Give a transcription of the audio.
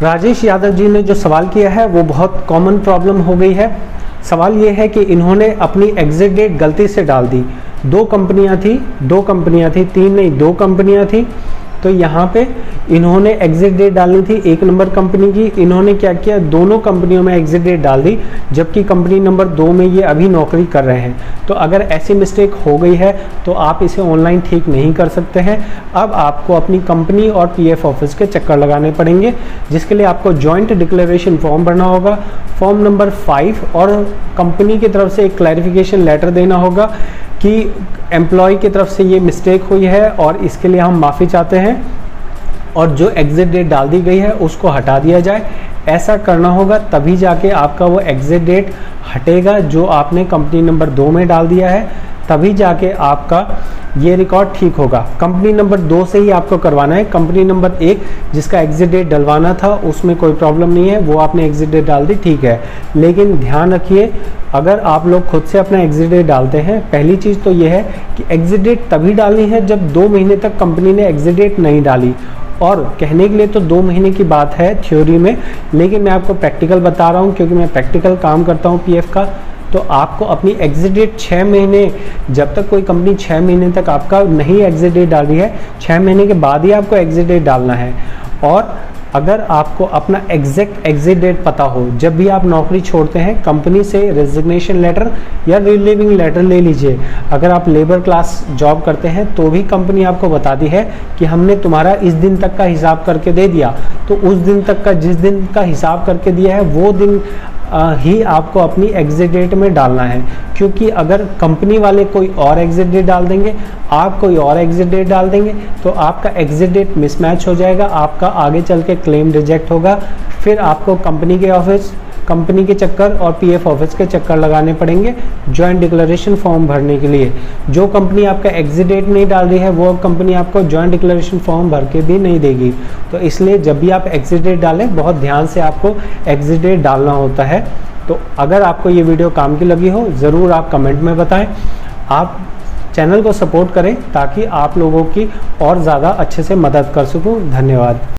राजेश यादव जी ने जो सवाल किया है वो बहुत कॉमन प्रॉब्लम हो गई है। सवाल ये है कि इन्होंने अपनी एग्जिट डेट गलती से डाल दी। दो कंपनियां थी, तीन नहीं, दो कंपनियां थी। तो यहाँ पे इन्होंने एग्जिट डेट डालनी थी एक नंबर कंपनी की। इन्होंने क्या किया, दोनों कंपनियों में एग्जिट डेट डाल दी, जबकि कंपनी नंबर 2 में ये अभी नौकरी कर रहे हैं। तो अगर ऐसी मिस्टेक हो गई है तो आप इसे ऑनलाइन ठीक नहीं कर सकते हैं। अब आपको अपनी कंपनी और पीएफ ऑफिस के चक्कर लगाने पड़ेंगे, जिसके लिए आपको जॉइंट डिक्लेरेशन फॉर्म भरना होगा, फॉर्म नंबर 5, और कंपनी की तरफ से एक क्लैरिफिकेशन लेटर देना होगा कि एम्प्लॉय की तरफ से ये मिस्टेक हुई है और इसके लिए हम माफ़ी चाहते हैं, और जो एग्जिट डेट डाल दी गई है उसको हटा दिया जाए। ऐसा करना होगा, तभी जाके आपका वो एग्जिट डेट हटेगा जो आपने कंपनी नंबर 2 में डाल दिया है, तभी जाके आपका ये रिकॉर्ड ठीक होगा। कंपनी नंबर 2 से ही आपको करवाना है। कंपनी नंबर 1 जिसका एग्जिट डेट डलवाना था उसमें कोई प्रॉब्लम नहीं है, वो आपने एग्जिट डेट डाल दी, ठीक है। लेकिन ध्यान रखिए, अगर आप लोग खुद से अपना एग्जिट डेट डालते हैं, पहली चीज़ तो ये है कि एग्जिट डेट तभी डालनी है जब 2 महीने तक कंपनी ने एग्जिट डेट नहीं डाली। और कहने के लिए तो 2 महीने की बात है थ्योरी में, लेकिन मैं आपको प्रैक्टिकल बता रहा हूँ क्योंकि मैं प्रैक्टिकल काम करता हूँ पीएफ का। तो आपको अपनी एग्जिट डेट 6 महीने, जब तक कोई कंपनी 6 महीने तक आपका नहीं एग्जिट डेट डाल रही है, 6 महीने के बाद ही आपको एग्जिट डेट डालना है। और अगर आपको अपना एग्जैक्ट एग्जिट डेट पता हो, जब भी आप नौकरी छोड़ते हैं कंपनी से रेजिग्नेशन लेटर या रिलीविंग लेटर ले लीजिए। अगर आप लेबर क्लास जॉब करते हैं तो भी कंपनी आपको बताती है कि हमने तुम्हारा इस दिन तक का हिसाब करके दे दिया, तो उस दिन तक का, जिस दिन का हिसाब करके दिया है वो दिन ही आपको अपनी एग्जिट डेट में डालना है। क्योंकि अगर कंपनी वाले कोई और एग्जिट डेट डाल देंगे, आप कोई और एग्जिट डेट डाल देंगे, तो आपका एग्जिट डेट मिसमैच हो जाएगा, आपका आगे चल के क्लेम रिजेक्ट होगा। फिर आपको कंपनी के ऑफिस, कंपनी के चक्कर और पीएफ ऑफिस के चक्कर लगाने पड़ेंगे जॉइंट डिक्लेरेशन फॉर्म भरने के लिए। जो कंपनी आपका एग्जिट डेट नहीं डाल रही है वो कंपनी आपको जॉइंट डिक्लेरेशन फॉर्म भर के भी नहीं देगी। तो इसलिए जब भी आप एग्जिट डेट डालें, बहुत ध्यान से आपको एग्जिट डेट डालना होता है। तो अगर आपको ये वीडियो काम की लगी हो, ज़रूर आप कमेंट में बताएं। आप चैनल को सपोर्ट करें ताकि आप लोगों की और ज़्यादा अच्छे से मदद कर सकूं। धन्यवाद।